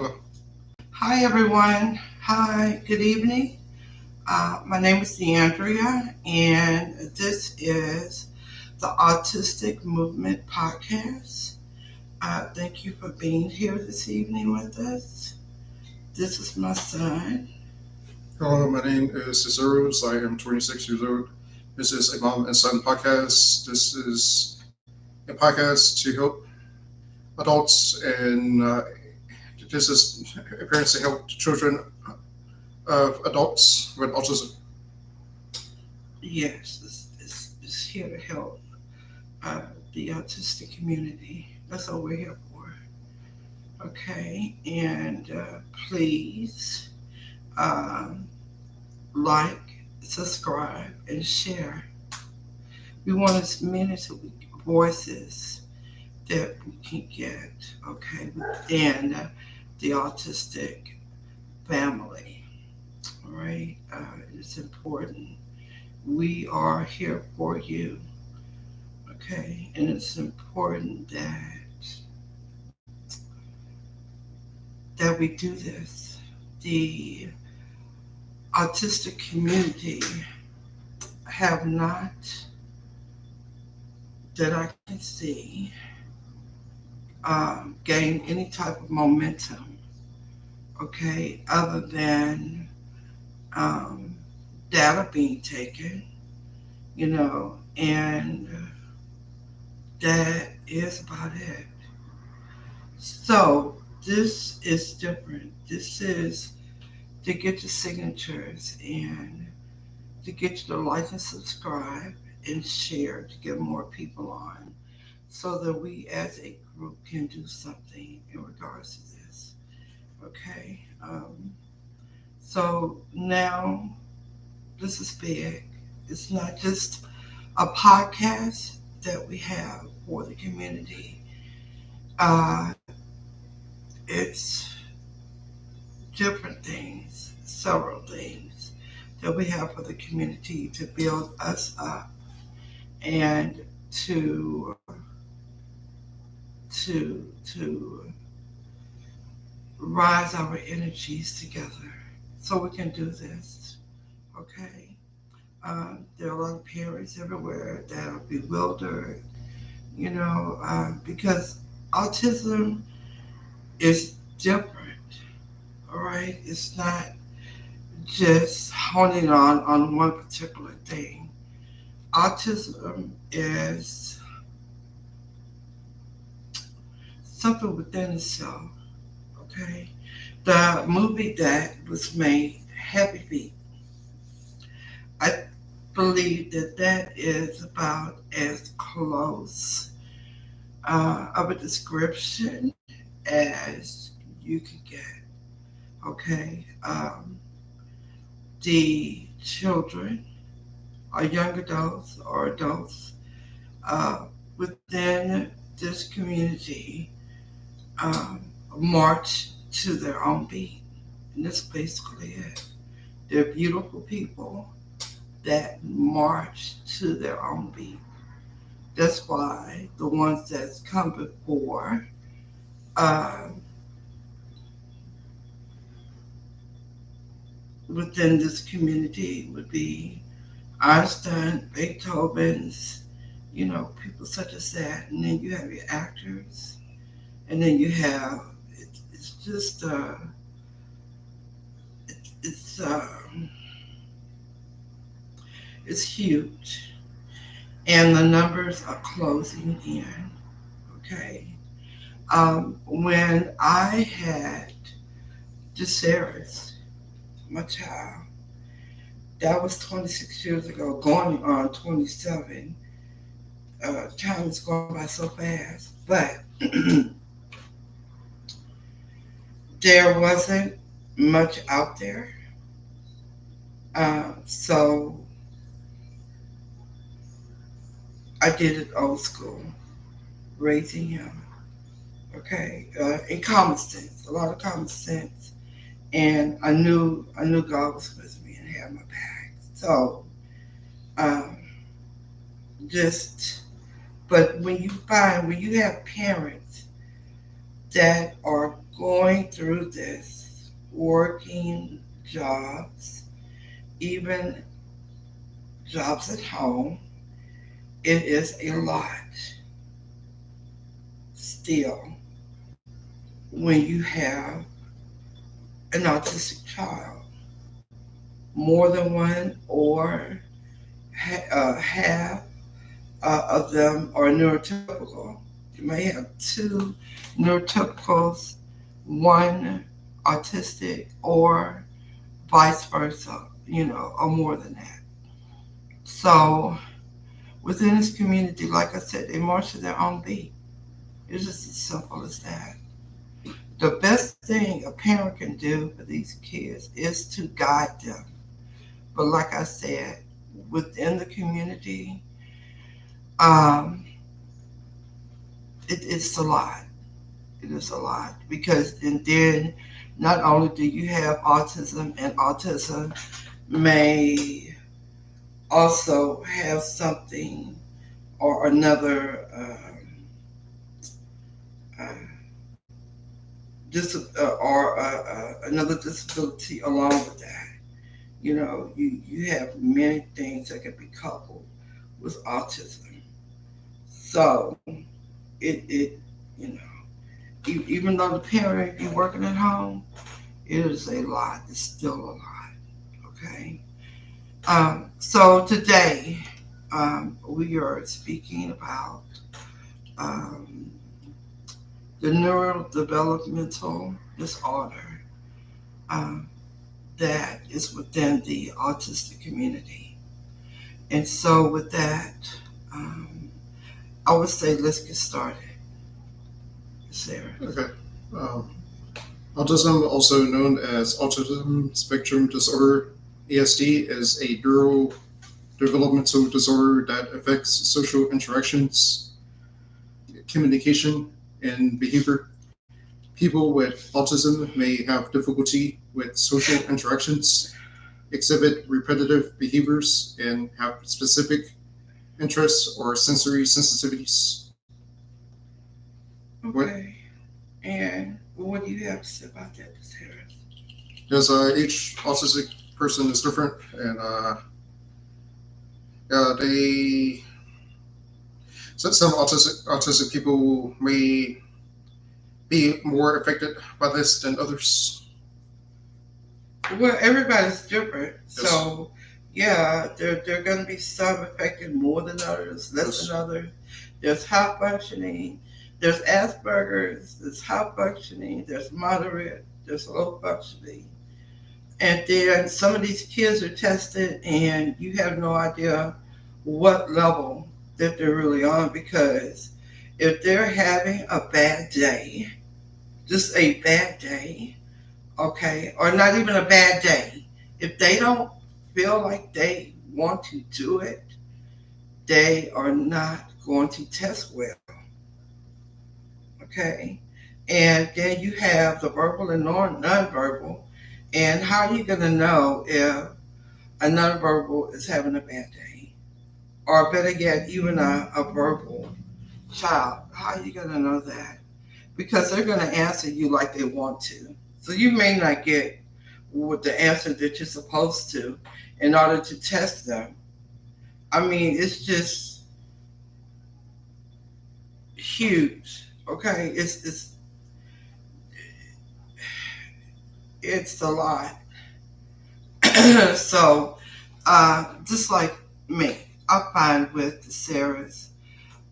Hello. Hi, everyone. Hi, good evening. My name is Deandria, and this is the Autistic Movement Podcast. Thank you for being here this evening with us. This is my son. Hello, my name is Cesaros. I am 26 years old. This is a mom and son podcast. This is a podcast to help adults and this is parents to help children of adults with autism. Yes, it's here to help uh, the autistic community. That's all we're here for. Okay, and please um, like, subscribe, and share. We want as many voices that we can get, okay, within the autistic family. All right, it's important. We are here for you, okay, and it's important that we do this. The autistic community have not, that I can see, gained any type of momentum, okay, other than um, data being taken, and that is about it. So this is different. This is to get your signatures and to get you to like and subscribe and share to get more people on so that we as a group can do something in regards to this. Okay. So now this is big. It's not just a podcast that we have for the community. Uh, it's different things, several things that we have for the community to build us up and to rise our energies together so we can do this. Okay. There are a lot of parents everywhere that are bewildered, because autism is different. All right, it's not just honing on one particular thing. Autism is something within itself. Okay, the movie that was made, Happy Feet, I believe that is about as close of a description as you can get. Okay, the children or young adults or adults uh, within this community um, march to their own beat. And that's basically it. They're beautiful people that march to their own beat. That's why the ones that's come before um, within this community would be Einstein, Beethoven's, people such as that. And then you have your actors, and then you have it's just it's it's huge, and the numbers are closing in. Okay, when I had Jaceres, my child, that was 26 years ago, going on 27. Time is going by so fast, but there wasn't much out there. So I did it old school, raising him. Okay, in common sense, a lot of common sense, and I knew God was with me and had my back. So um, just, but when you have parents that are going through this, working jobs, even jobs at home, it is a lot still when you have an autistic child, more than one, or half of them are neurotypical. You may have two neurotypicals, one autistic, or vice versa, or more than that. So within this community, like I said, they march to their own beat. It's just as simple as that. The best thing a parent can do for these kids is to guide them. But like I said, within the community, um, it's a lot. It is a lot because, and then not only do you have autism, and autism may also have something or another uh, another disability along with that. You have many things that can be coupled with autism. So it even though the parent be working at home, it is a lot. It's still a lot. Okay. So today we are speaking about um, the neurodevelopmental disorder um, that is within the autistic community. And so, with that, um, I would say let's get started. Sarah. Okay. Um, Autism, also known as autism spectrum disorder (ASD), is a neurodevelopmental disorder that affects social interactions, communication, and behavior. People with autism may have difficulty with social interactions, exhibit repetitive behaviors, and have specific interests or sensory sensitivities. What, Okay. And what do you have to say about that, Sarah? because each autistic person is different, and they some autistic people may be more affected by this than others. Well, everybody's different. Yes. So, yeah, there are going to be some affected more than others, less Yes. than others. There's high functioning, there's Asperger's, there's high functioning, there's moderate, there's low functioning. And then some of these kids are tested, and you have no idea what level that they're really on because if they're having a bad day, just a bad day, okay, or not even a bad day, if they don't feel like they want to do it, they are not going to test well, okay? And then you have the verbal and nonverbal. And how are you going to know if a nonverbal is having a bad day? Or better yet, even a verbal child. How are you going to know that? Because they're going to answer you like they want to. So you may not get with the answer that you're supposed to in order to test them. I mean, it's just huge. Okay, it's a lot. So, just like me, I find with the Sarahs,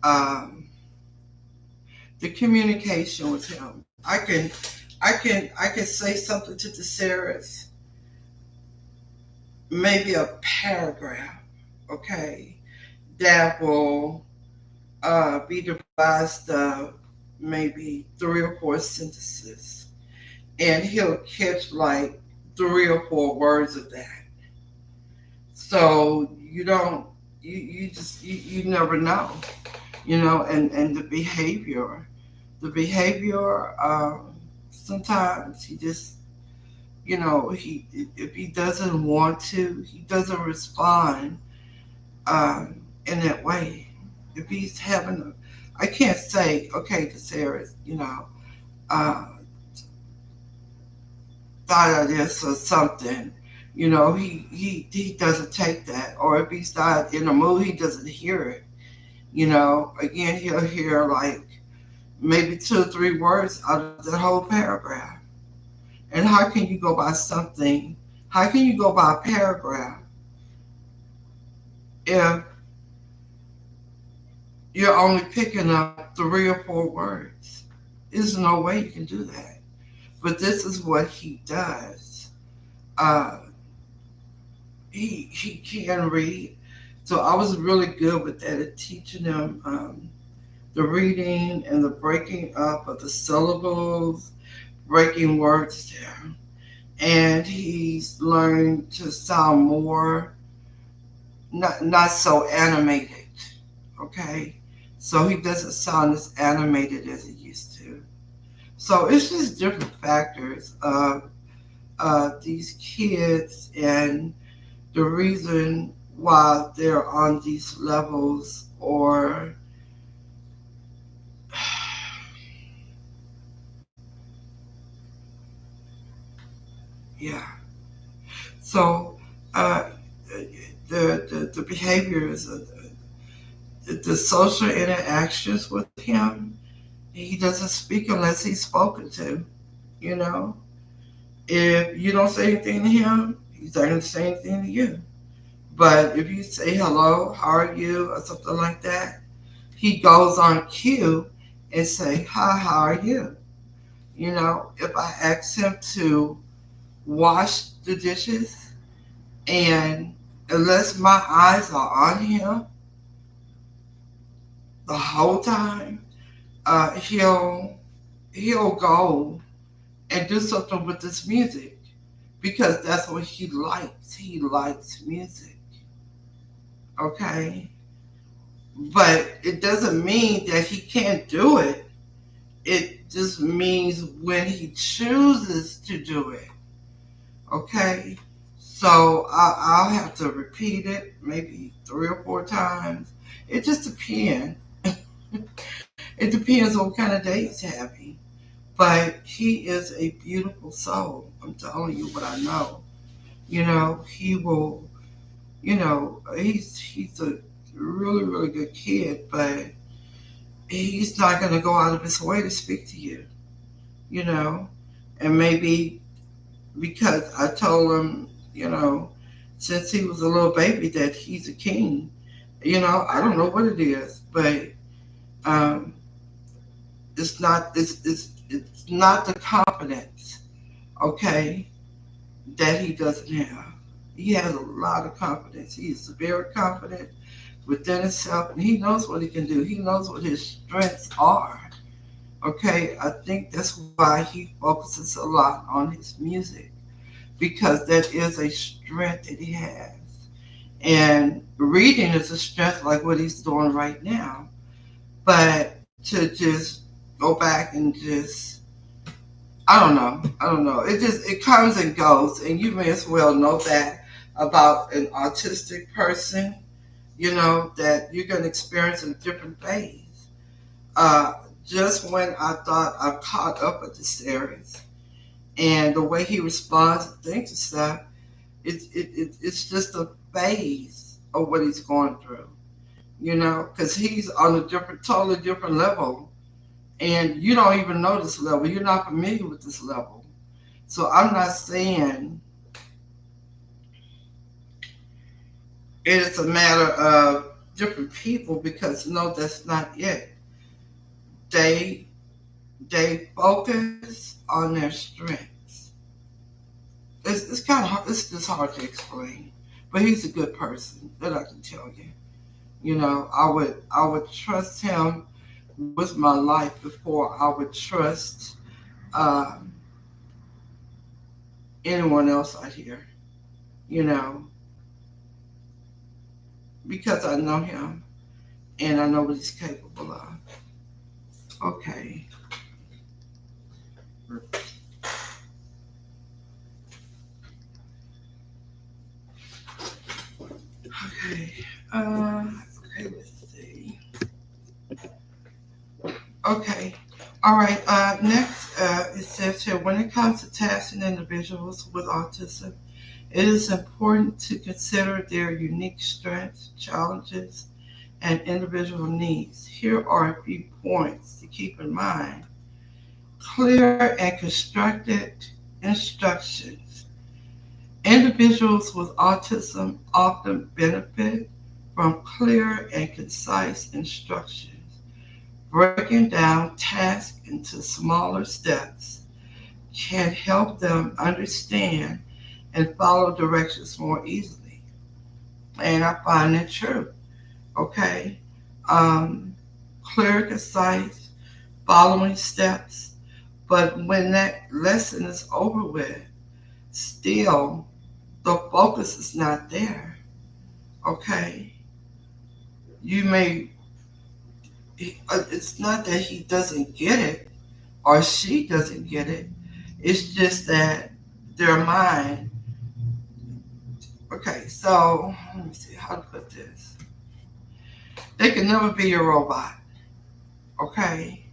um, the communication with him. I can say something to the Sarahs, maybe a paragraph, okay, that will be devised of maybe 3 or 4 sentences, and he'll catch like 3 or 4 words of that. So you don't, you never know, and the behavior. Sometimes he just, he if he doesn't want to, he doesn't respond um, in that way. If he's having, I can't say, okay, to Sarah, uh, thought of this or something. He doesn't take that. Or if he's not in a mood, he doesn't hear it. Again, he'll hear like maybe 2 or 3 words out of that whole paragraph. And how can you go by something? How can you go by a paragraph if you're only picking up 3 or 4 words? There's no way you can do that. But this is what he does. Uh, he can read. So I was really good with that at teaching him the reading and the breaking up of the syllables, breaking words down. And he's learned to sound more not so animated. Okay, so he doesn't sound as animated as he used to. So it's just different factors of these kids and the reason why they're on these levels, or yeah. So uh, the behaviors, the social interactions with him, he doesn't speak unless he's spoken to. You know, if you don't say anything to him, he's not going to say anything to you. But if you say hello, how are you, or something like that, he goes on cue and say, hi, how are you? If I ask him to wash the dishes, and unless my eyes are on him the whole time, he'll go and do something with this music because that's what he likes. He likes music, okay? But it doesn't mean that he can't do it. It just means when he chooses to do it, okay? So I'll have to repeat it maybe 3 or 4 times. It just depends. It depends on what kind of day he's having. But he is a beautiful soul. I'm telling you what I know. He will. He's a really really good kid, but he's not going to go out of his way to speak to you. You know, and maybe because I told him, since he was a little baby that he's a king. I don't know what it is, but um, it's not the confidence, okay, that he doesn't have. He has a lot of confidence. He's very confident within himself, and he knows what he can do. He knows what his strengths are. Okay, I think that's why he focuses a lot on his music because that is a strength that he has. And reading is a strength like what he's doing right now. But to just go back and just I don't know. I don't know. It comes and goes, and you may as well know that about an autistic person. That you're going to experience in different phase. Uh, just when I thought I caught up with the series and the way he responds to things and stuff, it's just a phase of what he's going through. Because he's on a totally different level, and you don't even know this level. You're not familiar with this level. So I'm not saying it is a matter of different people because no, that's not it. They they focus on their strengths. It's kind of hard. It's just hard to explain. But he's a good person. That I can tell you. I would trust him with my life before I would trust um, anyone else out here. You know, because I know him and I know what he's capable of. Okay. Okay. Okay. Let's see. Okay. All right. Next, it says here when it comes to tasking individuals with autism, it is important to consider their unique strengths, challenges, and individual needs. Here are a few points to keep in mind. Clear and constructed instructions. Individuals with autism often benefit from clear and concise instructions. Breaking down tasks into smaller steps can help them understand and follow directions more easily. And I find it true. Okay? Um, Clear, concise, following steps. But when that lesson is over with, still the focus is not there. Okay? You may, it's not that he doesn't get it or she doesn't get it. It's just that their mind, okay, so let me see how to put this. They can never be a robot. Okay?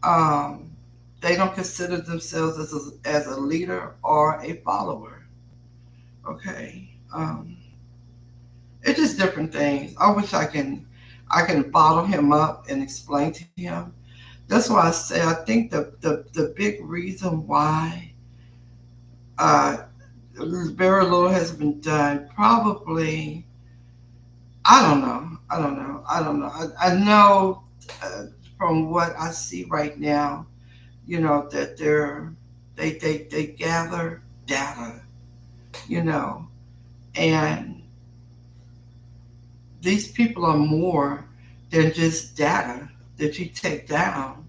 Um, they don't consider themselves as a leader or a follower. Okay? It's just different things. I wish I can bottle him up and explain to him. That's why I say I think the big reason why uh, very little has been done probably I know from what I see right now, that they gather data, you know, and these people are more than just data that you take down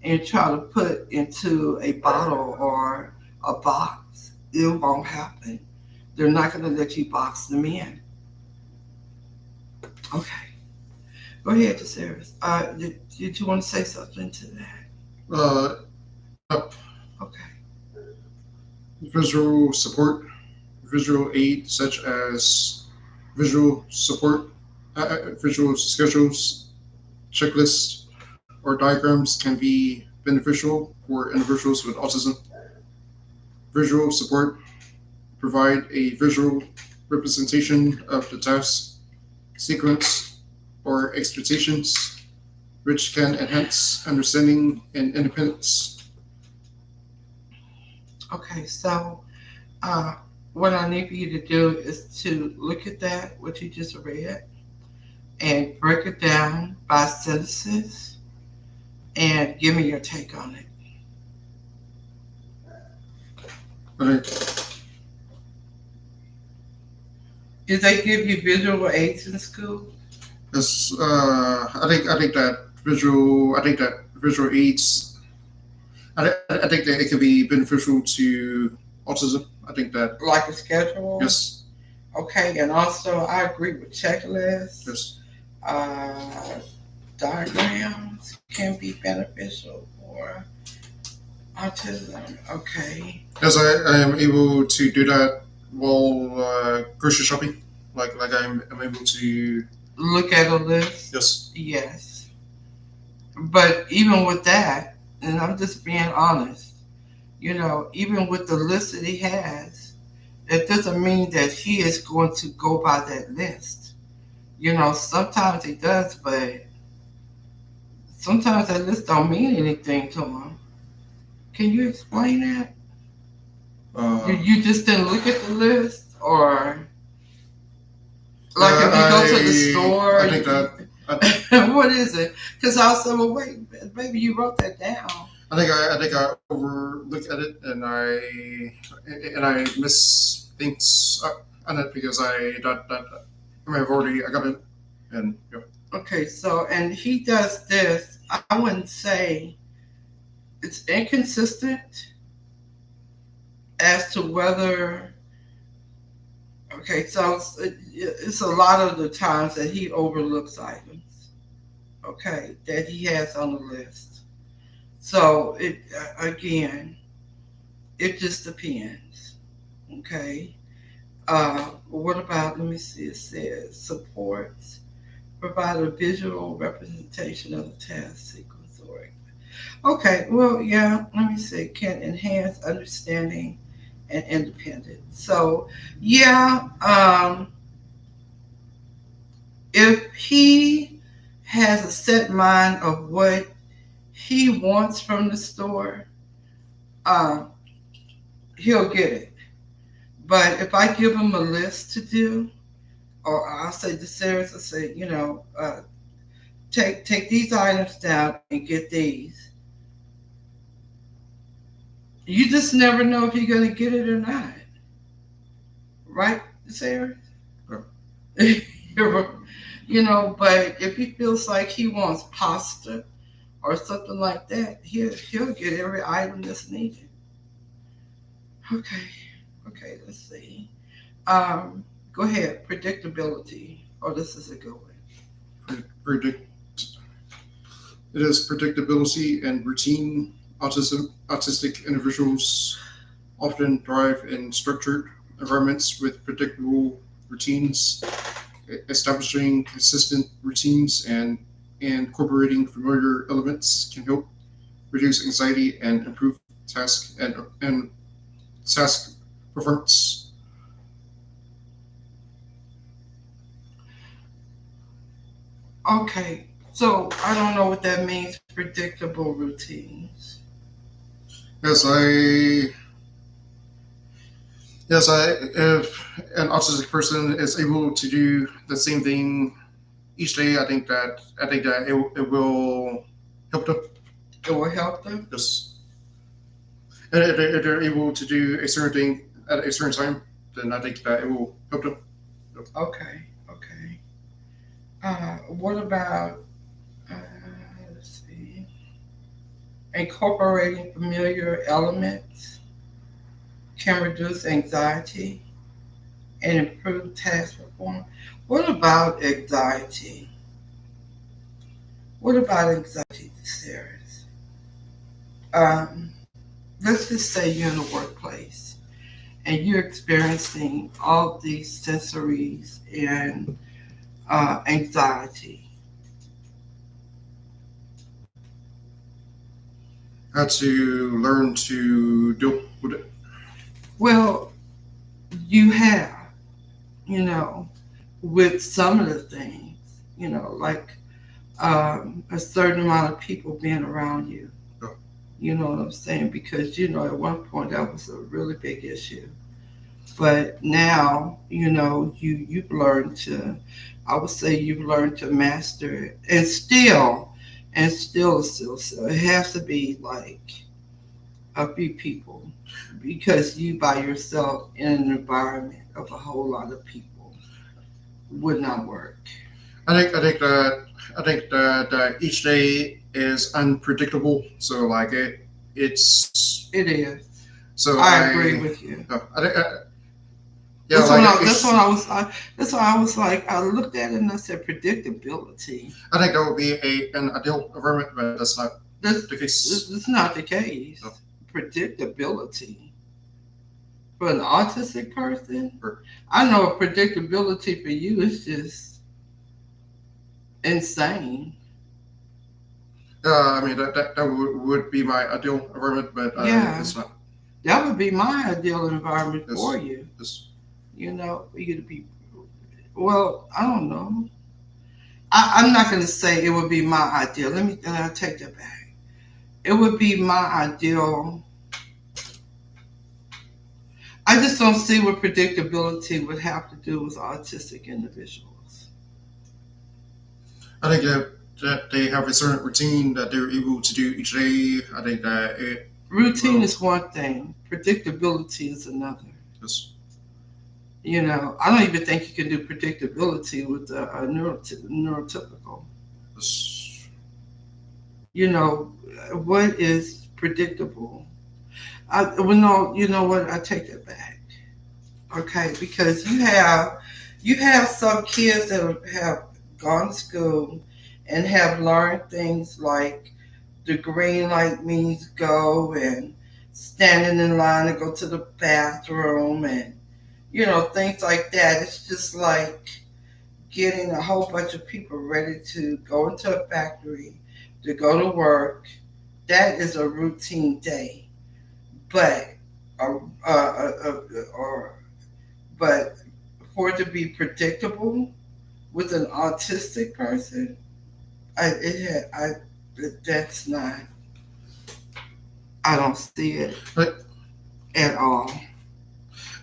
and try to put into a bottle or a box. It won't happen. They're not going to let you box them in. Okay, go ahead, Caceres. Did you want to say something to that? Uh, yep. Okay. Visual support, visual aid such as visual support, visual schedules, checklists, or diagrams can be beneficial for individuals with autism. Visual support provide a visual representation of the task, sequence, or expectations, which can enhance understanding and independence. Okay, so uh, what I need for you to do is to look at that, what you just read, and break it down by sentences and give me your take on it. Okay. Did they give you visual aids in school? Yes, I think that visual aids. I think that it can be beneficial to autism. I think that Like a schedule? yes, Okay, and also I agree with checklists. yes, Uh, Diagrams can be beneficial for autism. Okay. yes. I am able to do that while grocery shopping. I'm able to Look at a list. yes, Yes. But even with that, and I'm just being honest, even with the list that he has, that doesn't mean that he is going to go by that list. Sometimes he does, but sometimes that list don't mean anything to him. Can you explain that? You, uh, you just didn't look at the list, or like if you go to the store, I think that I, what is it? Because I was saying, well, wait, baby, you wrote that down. I think I overlook at it and I miss things on it because I mean, I've already I got it and yeah. Okay, so and he does this. I wouldn't say it's inconsistent as to whether. Okay, so it's a lot of the times that he overlooks items. Okay, that he has on the list. So it again, it just depends. Okay. What about? Let me see. It says supports provide a visual representation of the task sequence or. Okay, well, yeah, let me see. Can enhance understanding and independence. So, yeah, if he has a set mind of what he wants from the store, uh, he'll get it. But if I give him a list to do, or I'll say to Sarah, I say, take these items down and get these. You just never know if you're gonna get it or not, right, Sarah? Yeah. But if he feels like he wants pasta or something like that, he'll get every item that's needed. Okay, okay, let's see. Go ahead, predictability. Oh, this is a good one. Predict it is predictability and routine. Autistic individuals often thrive in structured environments with predictable routines. Establishing consistent routines and incorporating familiar elements can help reduce anxiety and improve task and task performance. Okay, so I don't know what that means. Predictable routines. Yes, I yes I if an autistic person is able to do the same thing each day, I think that it will help them. It will help them. Yes, and if they're able to do a certain thing at a certain time, then I think that it will help them. Okay, okay. What about uh, let's see, incorporating familiar elements can reduce anxiety and improve task performance. What about anxiety? What about anxiety, Sarah? Let's just say you're in the workplace and you're experiencing all these sensories and anxiety. How to learn to deal with it. Well, you have, you know, with some of the things, like a certain amount of people being around you. Yeah. You know what I'm saying? Because, at one point that was a really big issue. But now, you've learned to, I would say you've learned to master it. And still, it has to be like a few people because you by yourself in an environment of a whole lot of people would not work. I think that each day is unpredictable. So like it's It is. so I agree with you. I think yeah That's like when I. That's when it's I was. That's why I was like. I looked at it and I said predictability. I think that would be an ideal environment, but that's not That's the case. that's not the No. case. Predictability for an autistic person. Or, I know predictability for you is just insane. I mean that would be my ideal environment, but Yeah, it's not. that would be my ideal environment for This you. this For you to be. Well, I don't know. I'm not going to say it would be my ideal. I'll take that back. It would be my ideal. I just don't see what predictability would have to do with autistic individuals. I think that they have a certain routine that they're able to do each day. I think that it Routine will is one thing, predictability is another. just I don't even think you can do predictability with a neurotypical. just You know, what is predictable? Well, no, you know what? I take that back. Okay, because you have some kids that have gone to school and have learned things like the green light means go and standing in line to go to the bathroom and things like that. It's just like getting a whole bunch of people ready to go into a factory to go to work. that is a routine day. But uh, uh, uh, uh, or but for it to be predictable with an autistic person, that's not. I don't see it But at all.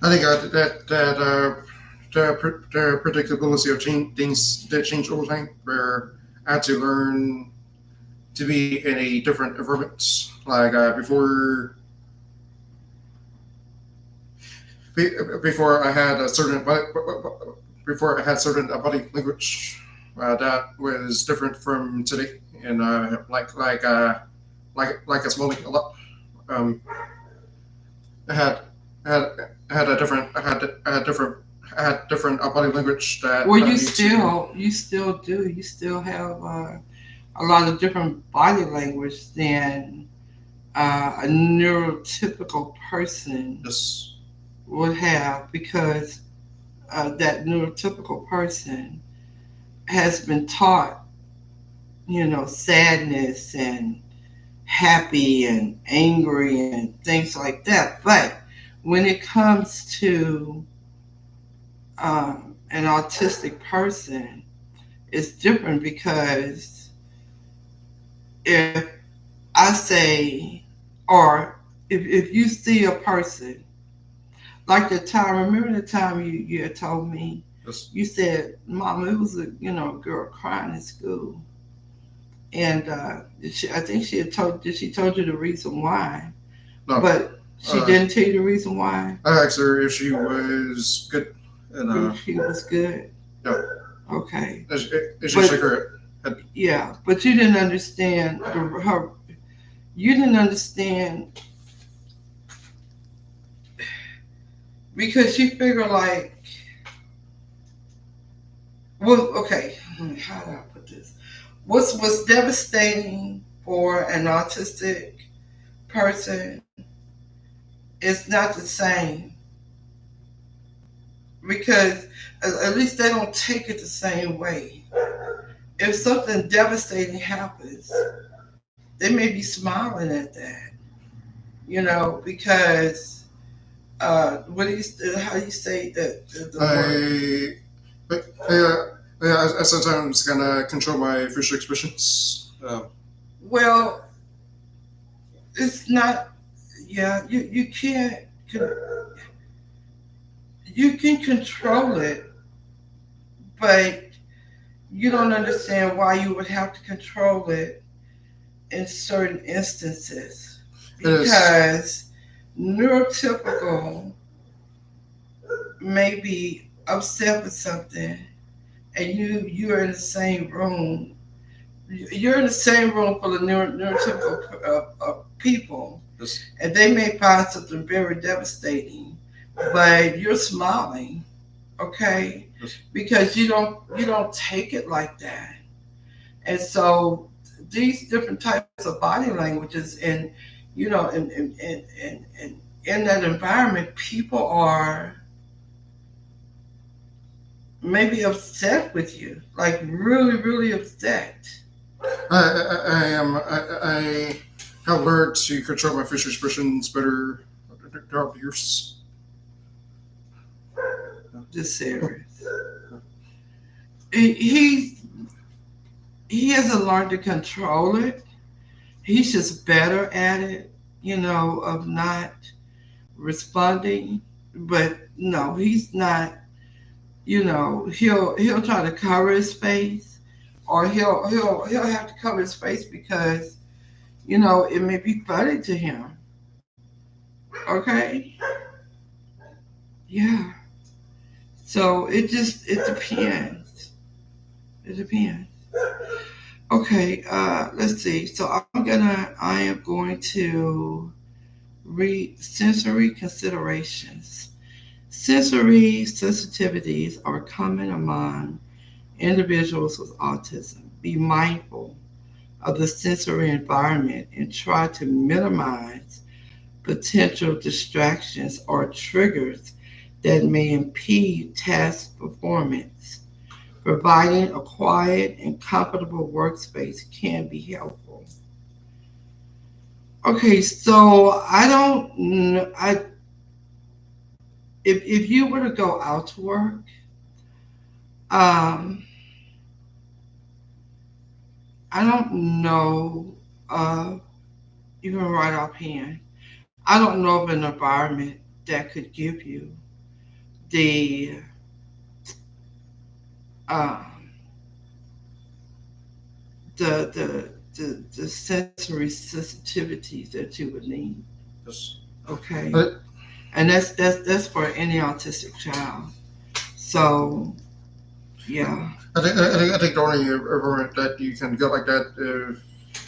I think the predictability of things that change over time, where I had to learn to be in a different environment. Like be- before I had a certain before I had certain body language that was different from today, and like a smiling a lot. Um, I had I had I had a different I had different I had different body language that Well, I need to. you still do. You still have a lot of different body language than a neurotypical person Just would have, because that neurotypical person has been taught, sadness and happy and angry and things like that. But when it comes to an autistic person, it's different, because if I say, or if you see a person, like the time, remember the time you had told me, just you said, Mama, it was a girl crying in school, and I think she told you the reason why, no. but she Uh, didn't tell you the reason why. I asked her if she was good, and If she was good, yeah, okay, and she but shook her head. yeah, but you didn't understand her. You didn't understand, because you figure like, well, okay, how do I put this? What's devastating for an autistic person is not the same, because at least they don't take it the same way. If something devastating happens, they may be smiling at that, because what do you how do you say that the word? I, I sometimes gonna control my facial expressions. Well, it's not. Yeah, you can't. You can control it, but you don't understand why you would have to control it in certain instances, It is. because neurotypical may be upset with something, and you're in the same room. You're in the same room full of neurotypical people, Yes. and they may find something very devastating, but you're smiling, okay, Yes. because you don't take it like that. And so these different types of body languages, and in that environment, people are maybe upset with you, like really, really upset. I am. I have learned to control my facial expressions better throughout the years. Just serious. He he hasn't learned to control it. He's just better at it, of not responding. But no, he's not. He'll try to cover his face, or he'll have to cover his face, because it may be funny to him. Okay, yeah. So it depends. It depends. Okay, let's see. So I am going to read sensory considerations. Sensory sensitivities are common among individuals with autism. Be mindful of the sensory environment and try to minimize potential distractions or triggers that may impede task performance. Providing a quiet and comfortable workspace can be helpful. Okay, so I don't. I if you were to go out to work, um, I don't know. Even right offhand, I don't know of an environment that could give you the um, the sensory sensitivities that you would need. Yes. Okay, I, and that's for any autistic child. So yeah, I think the only environment that you can get like that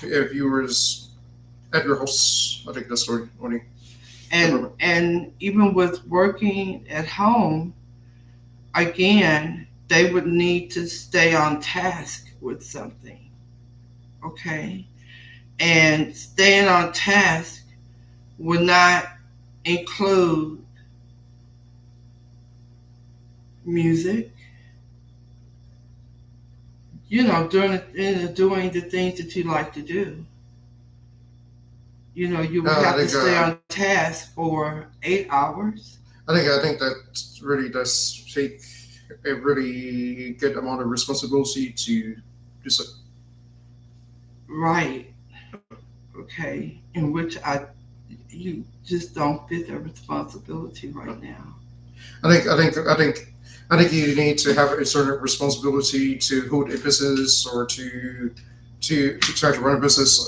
if you was at your house. I think that's the only environment. and even with working at home, again, they would need to stay on task with something. Okay, and staying on task would not include music. Doing the things that you like to do. You would Yeah, have to stay on task for 8 hours. I think that really does take a really good amount of responsibility to do so. Right. Okay. In which you just don't fit that responsibility right now. I think you need to have a certain responsibility to hold a business or to try to run a business.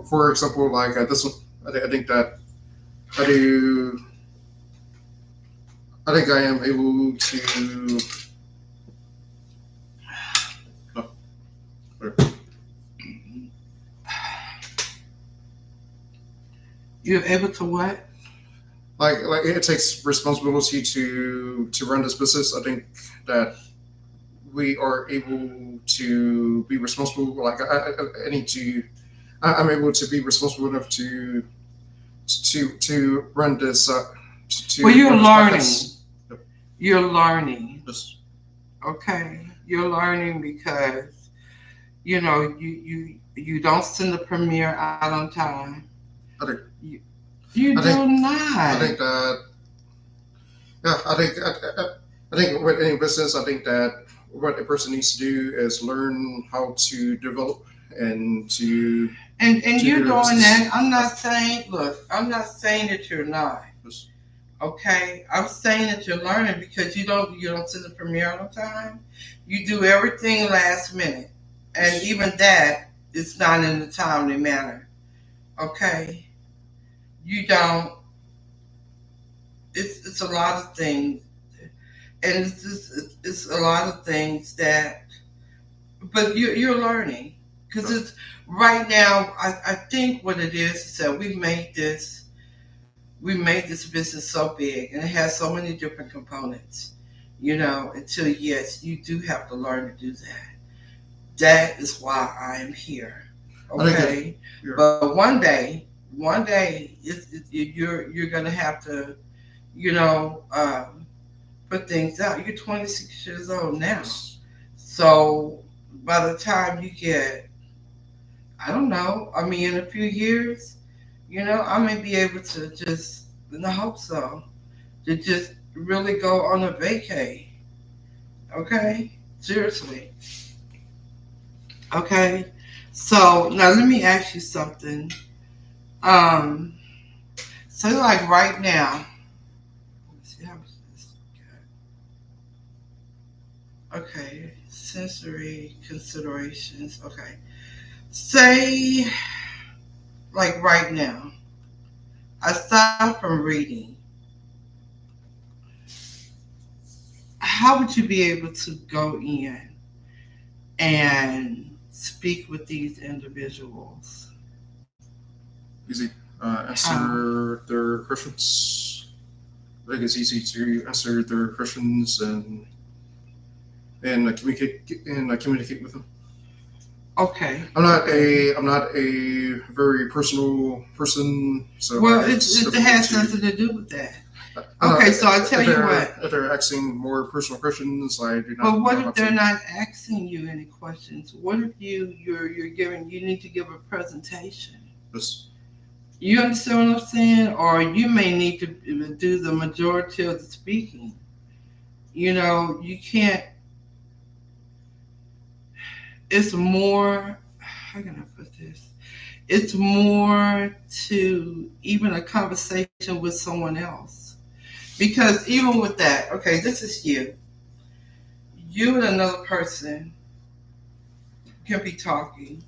For example, like this one, I think that I do. I think I am able to. No, You're able to what? like it takes responsibility to run this business. I think that we are able to be responsible. Like I need to. I'm able to be responsible enough to run this Well, to you're run this learning. podcast. Yep. You're learning. Yes. Okay. You're learning because you don't send the premiere out on time. I think You, you I think do I not. think that yeah I think with any business I think that what a person needs to do is learn how to develop and And to you're do a doing that. business. I'm Yeah. not saying, look, I'm not saying that you're not. Yes. Okay, I'm saying that you're learning because you don't send the premiere on time. You do everything last minute, and Yes. even that is not in a timely manner. Okay, you don't. It's a lot of things, and it's a lot of things that. But you're learning because it's right now. I think what it is that we made this business so big and it has so many different components, until yes, you do have to learn to do that. That is why I am here. I think it. Okay. Yeah. But one day you're gonna have to, you know, put things out. You're 26 years old now. Yes. So by the time you get, I don't know, I mean, in a few years, I may be able to just, and I hope so, to just really go on a vacay. Okay? Seriously. Okay? So now let me ask you something. Um, so like right now, let's see how much this got. Okay, sensory considerations. Okay. Say like right now, aside from reading, how would you be able to go in and speak with these individuals? Easy. How? Answer their questions. I think it's easy to answer their questions and communicate with them. Okay. I'm not a very personal person, so Well, it's it difficult has to. something to do with that. I don't Okay, know so I tell if you they're what. if they're asking more personal questions. I do But not what know how if they're to. not asking you any questions? What if you're giving you need to give a presentation? This You understand what I'm saying? Or you may need to do the majority of the speaking. You can't. It's more. How can I put this? It's more to even a conversation with someone else. Because even with that, okay, this is you. You and another person can be talking,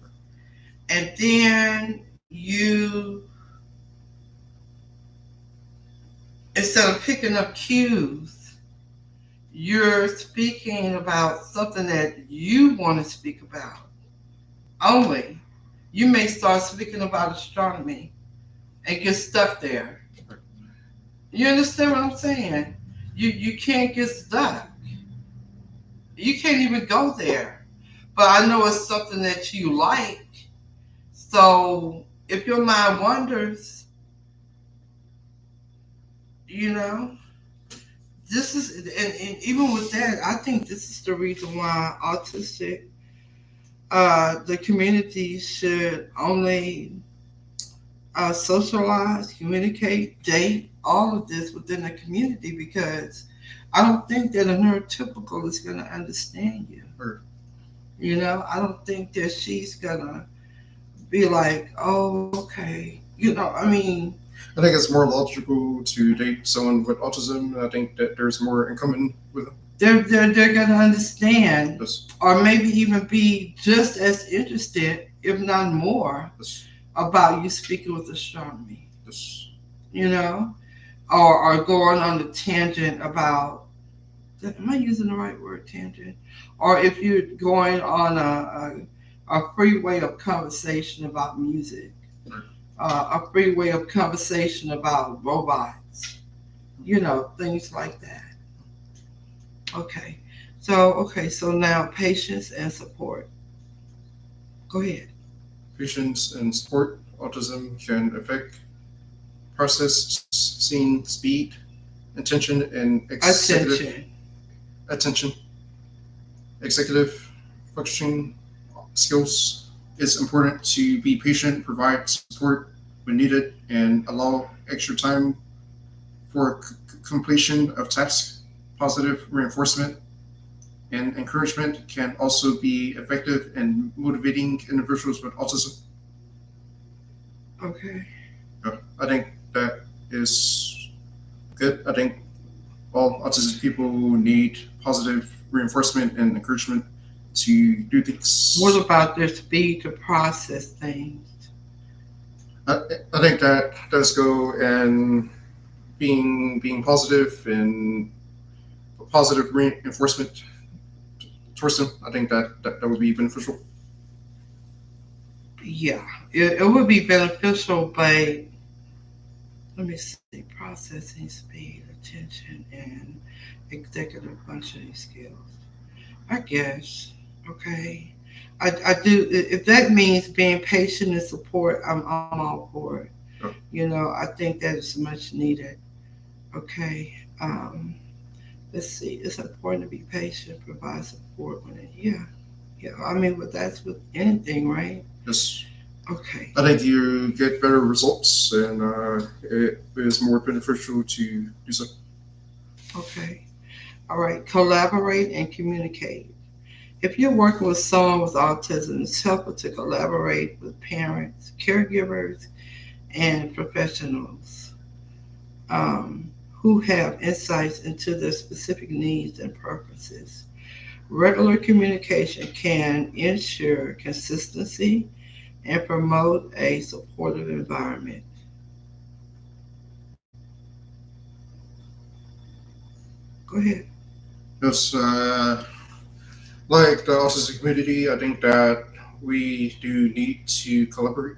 and then instead of picking up cues, you're speaking about something that you want to speak about only. You may start speaking about astronomy and get stuck there. You understand what I'm saying? You can't get stuck. You can't even go there. But I know it's something that you like. So if your mind wanders, you know, this is, and even with that, I think this is the reason why autistic, the community should only socialize, communicate, date, all of this within the community because I don't think that a neurotypical is going to understand you. Or I don't think that she's going to be like, oh, okay. I mean, I think it's more logical to date someone with autism. I think that there's more in common with them. they're going to understand Yes. or maybe even be just as interested, if not more, Yes. about you speaking with astronomy, Yes. you know, or going on the tangent about, am I using the right word, tangent? Or if you're going on a free way of conversation about music, Right. a free way of conversation about robots, things like that. Okay, so now patience and support. Go ahead. Patience and support. Autism can affect processing speed, attention, and Attention. attention, executive functioning skills. It's important to be patient, provide support when needed, and allow extra time for completion of tasks. Positive reinforcement and encouragement can also be effective in motivating individuals with autism. Okay. I think that is good. I think all autistic people need positive reinforcement and encouragement to do What things. about their speed to process things? I, I think that does go and being positive and positive reinforcement towards them. I think that would be beneficial. Yeah, it would be beneficial, but let me see, processing speed, attention, and executive functioning skills. I guess. Okay. I do. If that means being patient and support, I'm all for it. Uh, I think that is much needed. Okay. Let's see. It's important to be patient, provide support when it. Yeah. Yeah. I mean, but that's with anything, right? yes, Okay. I think you get better results, and it is more beneficial to do so. Okay. All right. Collaborate and communicate. If you're working with someone with autism, it's helpful to collaborate with parents, caregivers, and professionals um, who have insights into their specific needs and preferences. Regular communication can ensure consistency and promote a supportive environment. Go ahead. Yes, like the autistic community, I think that we do need to collaborate.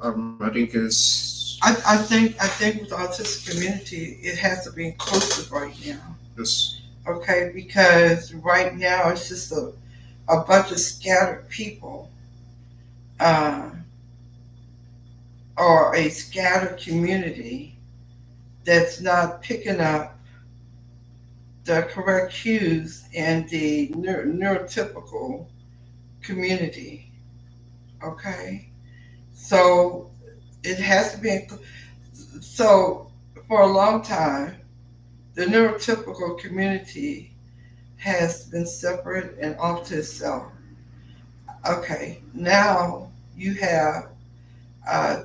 I think is I think with the autistic community, it has to be inclusive right now. this Okay, because right now it's just a bunch of scattered people, uh, or a scattered community that's not picking up the correct cues in the neurotypical community. Okay, so it has to be. So for a long time, the neurotypical community has been separate and off to itself. Okay, now you have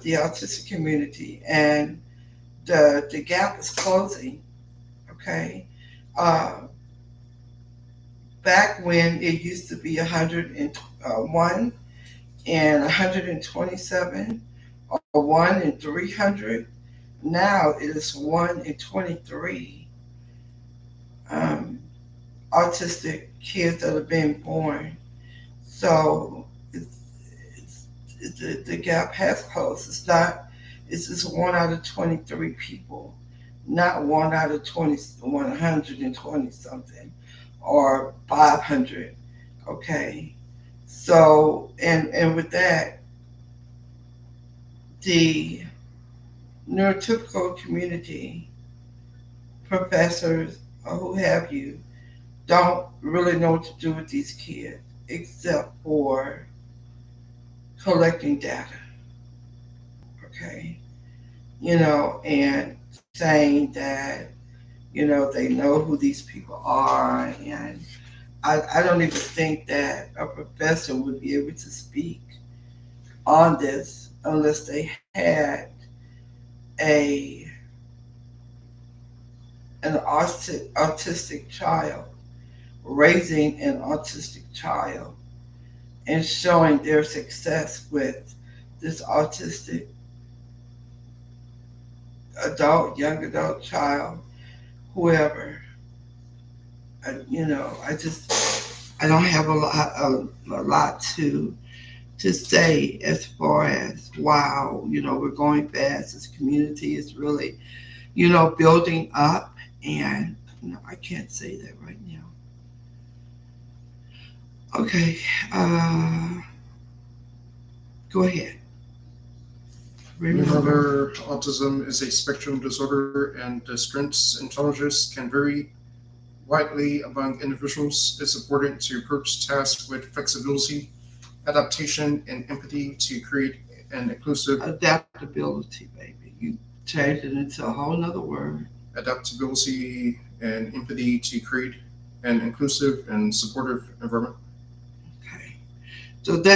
the autistic community, and the gap is closing. Okay, uh, back when it used to be 101 and 127, or 1 in 300, now it is 1 in 23 um, autistic kids that are being born. So the gap has closed. It's not. It's just 1 out of 23 people, not 1 out of 120 something, or 500. Okay. So and with that, the neurotypical community, professors or who have you, don't really know what to do with these kids except for collecting data. Okay. And saying that, they know who these people are. And I don't even think that a professor would be able to speak on this unless they had a an autistic child, raising an autistic child, and showing their success with this autistic adult, young adult child, whoever. I don't have a lot to say as far as, wow, we're going fast. This community is really, building up, and I can't say that right now. Okay, go ahead. Remember, Remember, autism is a spectrum disorder, and the strengths and challenges can vary widely among individuals. It's important to approach tasks with flexibility, adaptation, and empathy to create an inclusive adaptability, baby. You changed it into a whole nother word. adaptability and empathy to create an inclusive and supportive environment. Okay, so that's